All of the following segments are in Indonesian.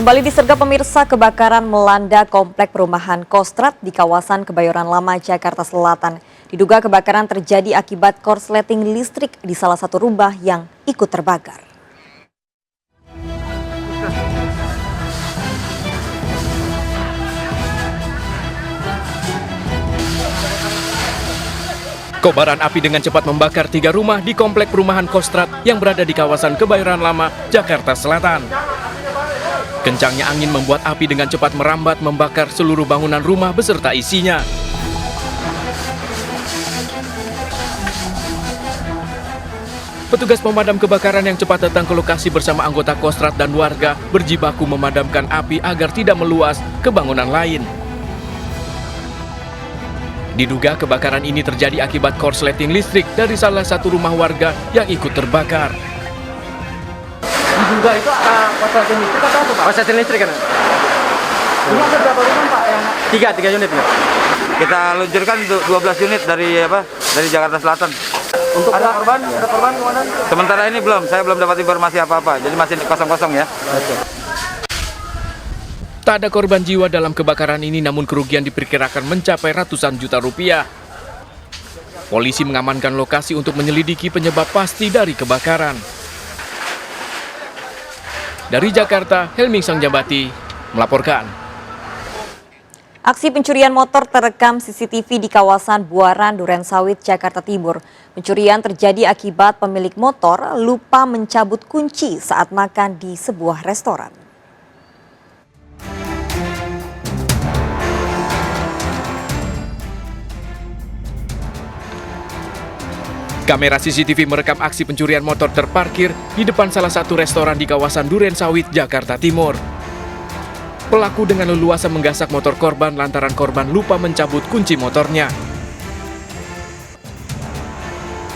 Kembali disergap pemirsa, kebakaran melanda komplek perumahan Kostrad di kawasan Kebayoran Lama, Jakarta Selatan. Diduga kebakaran terjadi akibat korsleting listrik di salah satu rumah yang ikut terbakar. Kobaran api dengan cepat membakar 3 rumah di komplek perumahan Kostrad yang berada di kawasan Kebayoran Lama, Jakarta Selatan. Kencangnya angin membuat api dengan cepat merambat membakar seluruh bangunan rumah beserta isinya. Petugas pemadam kebakaran yang cepat datang ke lokasi bersama anggota Kostrad dan warga berjibaku memadamkan api agar tidak meluas ke bangunan lain. Diduga kebakaran ini terjadi akibat korsleting listrik dari salah satu rumah warga yang ikut terbakar. Diduga itu korsleting listrik atau apa, Pak? Korsleting listrik kan? Ini ada berapa rumah, Pak? Tiga unit ya? Kita luncurkan 12 unit dari Jakarta Selatan. Untuk ada korban kemana? Sementara ini saya belum dapat informasi apa-apa, jadi masih kosong-kosong ya. Tak ada korban jiwa dalam kebakaran ini, namun kerugian diperkirakan mencapai ratusan juta rupiah. Polisi mengamankan lokasi untuk menyelidiki penyebab pasti dari kebakaran. Dari Jakarta, Helmi Sangjabati melaporkan. Aksi pencurian motor terekam CCTV di kawasan Buaran, Durensawit, Jakarta Timur. Pencurian terjadi akibat pemilik motor lupa mencabut kunci saat makan di sebuah restoran. Kamera CCTV merekam aksi pencurian motor terparkir di depan salah satu restoran di kawasan Durensawit, Jakarta Timur. Pelaku dengan leluasa menggasak motor korban lantaran korban lupa mencabut kunci motornya.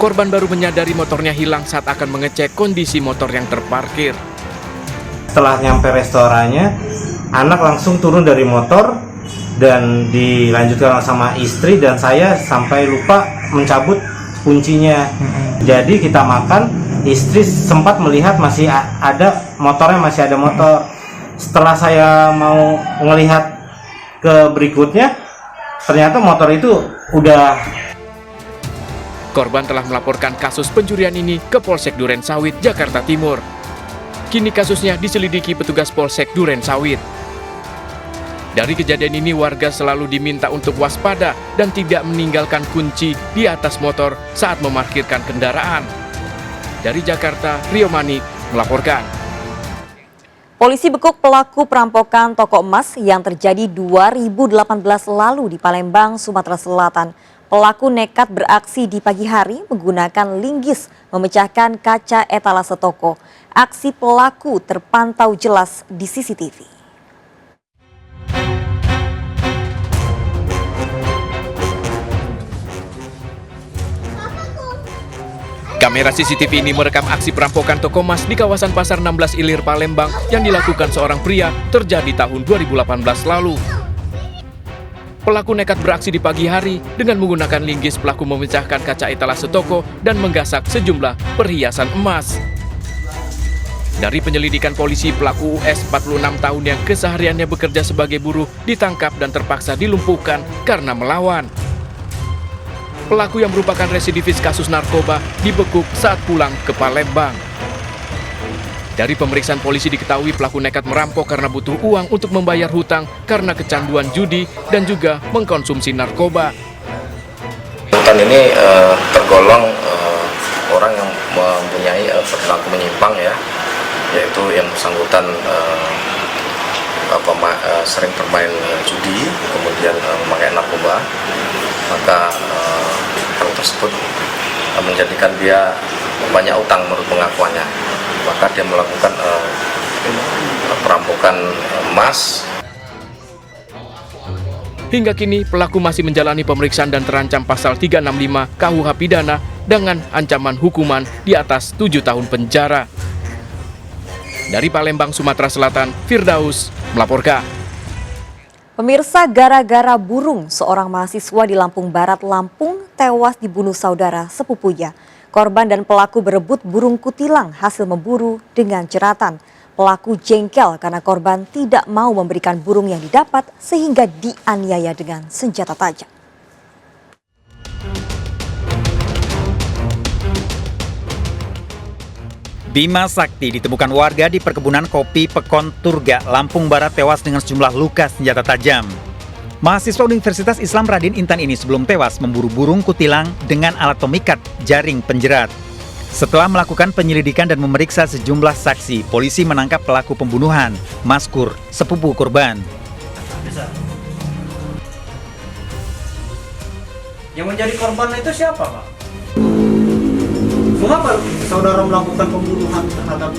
Korban baru menyadari motornya hilang saat akan mengecek kondisi motor yang terparkir. Setelah nyampe restorannya, anak langsung turun dari motor dan dilanjutkan sama istri dan saya sampai lupa mencabut kuncinya. Jadi kita makan, istri sempat melihat masih ada motornya, masih ada motor. Setelah saya mau melihat ke berikutnya, ternyata motor itu udah. Korban telah melaporkan kasus pencurian ini ke Polsek Durensawit, Jakarta Timur. Kini kasusnya diselidiki petugas Polsek Durensawit. Dari kejadian ini, warga selalu diminta untuk waspada dan tidak meninggalkan kunci di atas motor saat memarkirkan kendaraan. Dari Jakarta, Rio Manik melaporkan. Polisi bekuk pelaku perampokan toko emas yang terjadi 2018 lalu di Palembang, Sumatera Selatan. Pelaku nekat beraksi di pagi hari menggunakan linggis memecahkan kaca etalase toko. Aksi pelaku terpantau jelas di CCTV. Kamera CCTV ini merekam aksi perampokan toko emas di kawasan Pasar 16 Ilir, Palembang yang dilakukan seorang pria terjadi tahun 2018 lalu. Pelaku nekat beraksi di pagi hari dengan menggunakan linggis. Pelaku memecahkan kaca etalase toko dan menggasak sejumlah perhiasan emas. Dari penyelidikan polisi, pelaku US 46 tahun yang kesehariannya bekerja sebagai buruh ditangkap dan terpaksa dilumpuhkan karena melawan. Pelaku yang merupakan residivis kasus narkoba dibekuk saat pulang ke Palembang. Dari pemeriksaan polisi diketahui pelaku nekat merampok karena butuh uang untuk membayar hutang karena kecanduan judi dan juga mengkonsumsi narkoba. Hutan ini tergolong orang yang mempunyai perilaku menyimpang ya, yaitu yang bersangkutan sering bermain judi, kemudian memakai narkoba. Maka hal tersebut menjadikan dia banyak utang menurut pengakuannya. Maka dia melakukan perampokan emas. Hingga kini pelaku masih menjalani pemeriksaan dan terancam pasal 365 KUH Pidana dengan ancaman hukuman di atas 7 tahun penjara. Dari Palembang, Sumatera Selatan, Firdaus melaporkan. Pemirsa, gara-gara burung, seorang mahasiswa di Lampung Barat, Lampung, tewas dibunuh saudara sepupunya. Korban dan pelaku berebut burung kutilang hasil memburu dengan jeratan. Pelaku jengkel karena korban tidak mau memberikan burung yang didapat sehingga dianiaya dengan senjata tajam. Bima Sakti ditemukan warga di perkebunan kopi Pekon Turga, Lampung Barat tewas dengan sejumlah luka senjata tajam. Mahasiswa Universitas Islam Radin Intan ini sebelum tewas memburu burung kutilang dengan alat pemikat jaring penjerat. Setelah melakukan penyelidikan dan memeriksa sejumlah saksi, polisi menangkap pelaku pembunuhan, Maskur, sepupu korban. Yang menjadi korban itu siapa, Pak? Mengapa saudara melakukan pembunuhan terhadap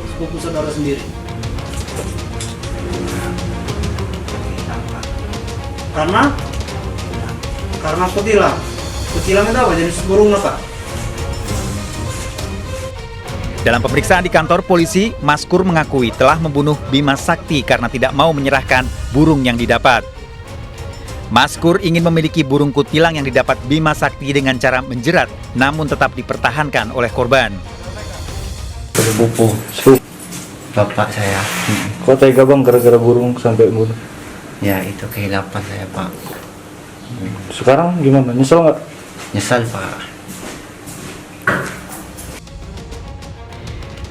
sepupu saudara sendiri? Karena kutilang. Kutilang itu apa? Jenis burung apa? Dalam pemeriksaan di kantor polisi, Maskur mengakui telah membunuh Bima Sakti karena tidak mau menyerahkan burung yang didapat. Maskur ingin memiliki burung kutilang yang didapat Bima Sakti dengan cara menjerat, namun tetap dipertahankan oleh korban. Sepupu bapak saya. Kok tega bang gara-gara burung sampai bunuh? Ya itu kehilapan saya Pak. Sekarang gimana? Nyesel nggak? Nyesal Pak.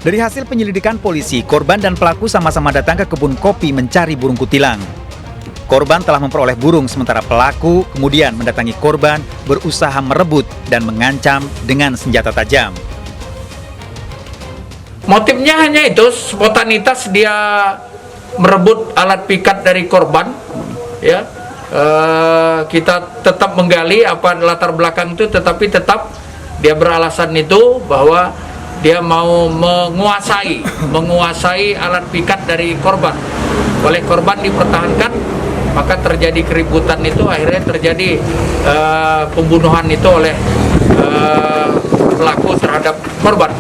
Dari hasil penyelidikan polisi, korban dan pelaku sama-sama datang ke kebun kopi mencari burung kutilang. Korban telah memperoleh burung, sementara pelaku kemudian mendatangi korban, berusaha merebut dan mengancam dengan senjata tajam. Motifnya hanya itu, spontanitas dia merebut alat pikat dari korban. Ya, kita tetap menggali apa latar belakang itu, tetapi tetap dia beralasan itu bahwa dia mau menguasai alat pikat dari korban. Oleh korban dipertahankan, maka terjadi keributan itu, akhirnya terjadi pembunuhan itu oleh pelaku terhadap korban.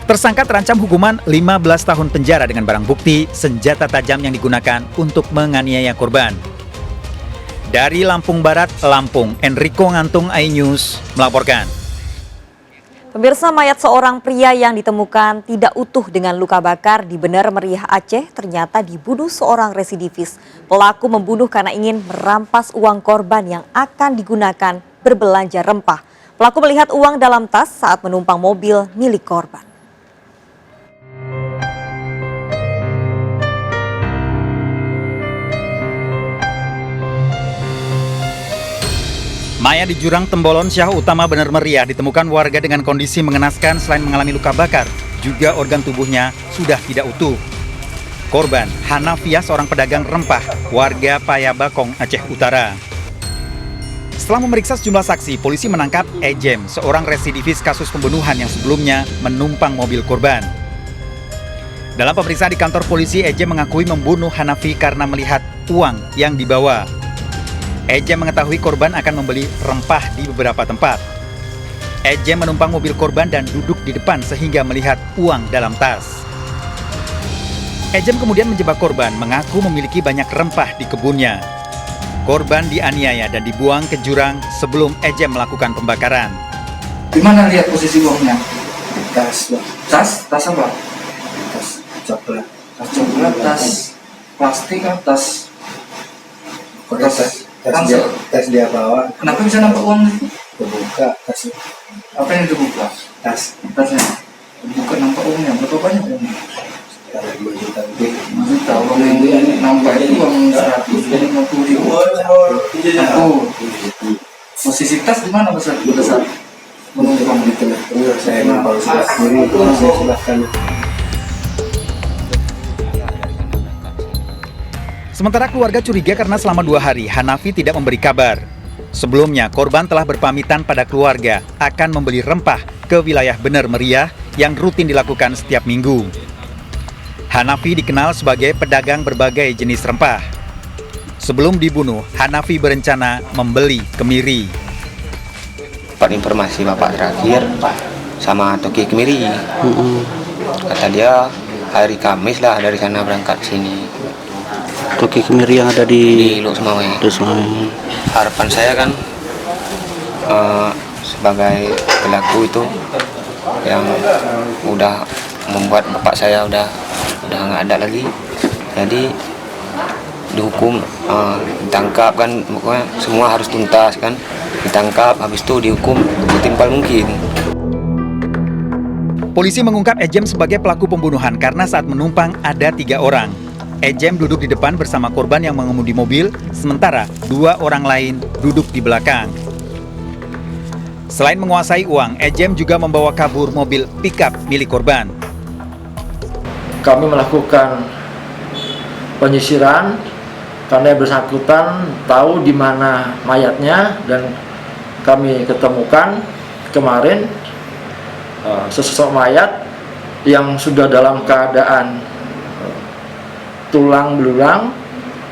Tersangka terancam hukuman 15 tahun penjara dengan barang bukti senjata tajam yang digunakan untuk menganiaya korban. Dari Lampung Barat, Lampung, Enrico Ngantung, iNews melaporkan. Pemirsa, mayat seorang pria yang ditemukan tidak utuh dengan luka bakar di Bener Meriah Aceh ternyata dibunuh seorang residivis. Pelaku membunuh karena ingin merampas uang korban yang akan digunakan berbelanja rempah. Pelaku melihat uang dalam tas saat menumpang mobil milik korban. Mayat di jurang Tembolon Syah Utama Bener Meriah ditemukan warga dengan kondisi mengenaskan. Selain mengalami luka bakar, juga organ tubuhnya sudah tidak utuh. Korban, Hanafia, seorang pedagang rempah, warga Payabakong, Aceh Utara. Setelah memeriksa sejumlah saksi, polisi menangkap Ejem, seorang residivis kasus pembunuhan yang sebelumnya menumpang mobil korban. Dalam pemeriksaan di kantor polisi, Ejem mengakui membunuh Hanafi karena melihat uang yang dibawa. Ejem mengetahui korban akan membeli rempah di beberapa tempat. Ejem menumpang mobil korban dan duduk di depan sehingga melihat uang dalam tas. Ejem kemudian menjebak korban, mengaku memiliki banyak rempah di kebunnya. Korban dianiaya dan dibuang ke jurang sebelum Ejem melakukan pembakaran. Di mana lihat posisi uangnya? Tas, Bang. Tas apa? Tas coklat. Tas coklat, tas plastik, tas. Tas dia bawa. Kenapa bisa nampak uang itu? Kebuka tas. Apa yang dibuka? Tasnya. Bukan nampak uangnya. Berapa banyak uangnya? Sekitar 2 juta lebih. 2 juta. Uang yang nampak itu uang 150 ribu. Posisi tas di mana besar? Menumpang di tengah. Saya nampak sebelah kiri. Saya sebelah kanan. Sementara keluarga curiga karena selama 2 hari Hanafi tidak memberi kabar. Sebelumnya, korban telah berpamitan pada keluarga akan membeli rempah ke wilayah Bener Meriah yang rutin dilakukan setiap minggu. Hanafi dikenal sebagai pedagang berbagai jenis rempah. Sebelum dibunuh, Hanafi berencana membeli kemiri. Dapat informasi bapak terakhir sama Toki Kemiri. Kata dia hari Kamis lah dari sana berangkat sini. Toki Kemiri yang ada di Luk Semawe. Harapan saya kan sebagai pelaku itu yang udah membuat bapak saya udah nggak ada lagi. Jadi dihukum, ditangkap kan, pokoknya semua harus tuntas kan, ditangkap habis itu dihukum setimpal mungkin. Polisi mengungkap Ejem sebagai pelaku pembunuhan karena saat menumpang ada 3 orang. Ejem duduk di depan bersama korban yang mengemudi mobil, sementara 2 orang lain duduk di belakang. Selain menguasai uang, Ejem juga membawa kabur mobil pickup milik korban. Kami melakukan penyisiran karena yang bersangkutan tahu di mana mayatnya, dan kami ketemukan kemarin sesosok mayat yang sudah dalam keadaan tulang belulang,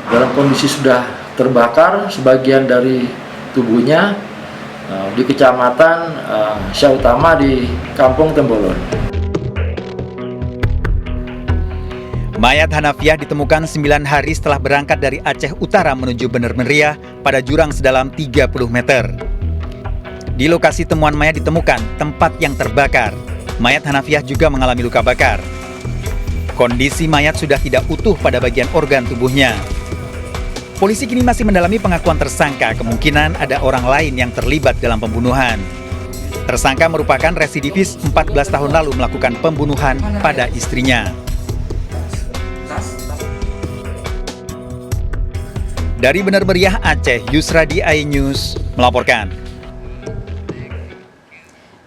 dalam kondisi sudah terbakar sebagian dari tubuhnya di kecamatan Syah Utama di Kampung Tembolon. Mayat Hanafiah ditemukan 9 hari setelah berangkat dari Aceh Utara menuju Bener Meriah pada jurang sedalam 30 meter. Di lokasi temuan mayat ditemukan tempat yang terbakar. Mayat Hanafiah juga mengalami luka bakar. Kondisi mayat sudah tidak utuh pada bagian organ tubuhnya. Polisi kini masih mendalami pengakuan tersangka, kemungkinan ada orang lain yang terlibat dalam pembunuhan. Tersangka merupakan residivis 14 tahun lalu melakukan pembunuhan pada istrinya. Dari Bener Meriah Aceh, Yusradi iNews melaporkan.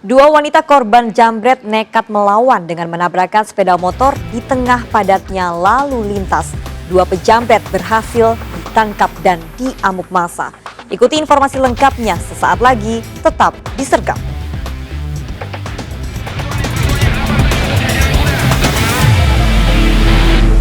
2 wanita korban jambret nekat melawan dengan menabrakkan sepeda motor di tengah padatnya lalu lintas. 2 pejamret berhasil ditangkap dan diamuk massa. Ikuti informasi lengkapnya sesaat lagi, tetap di Sergap.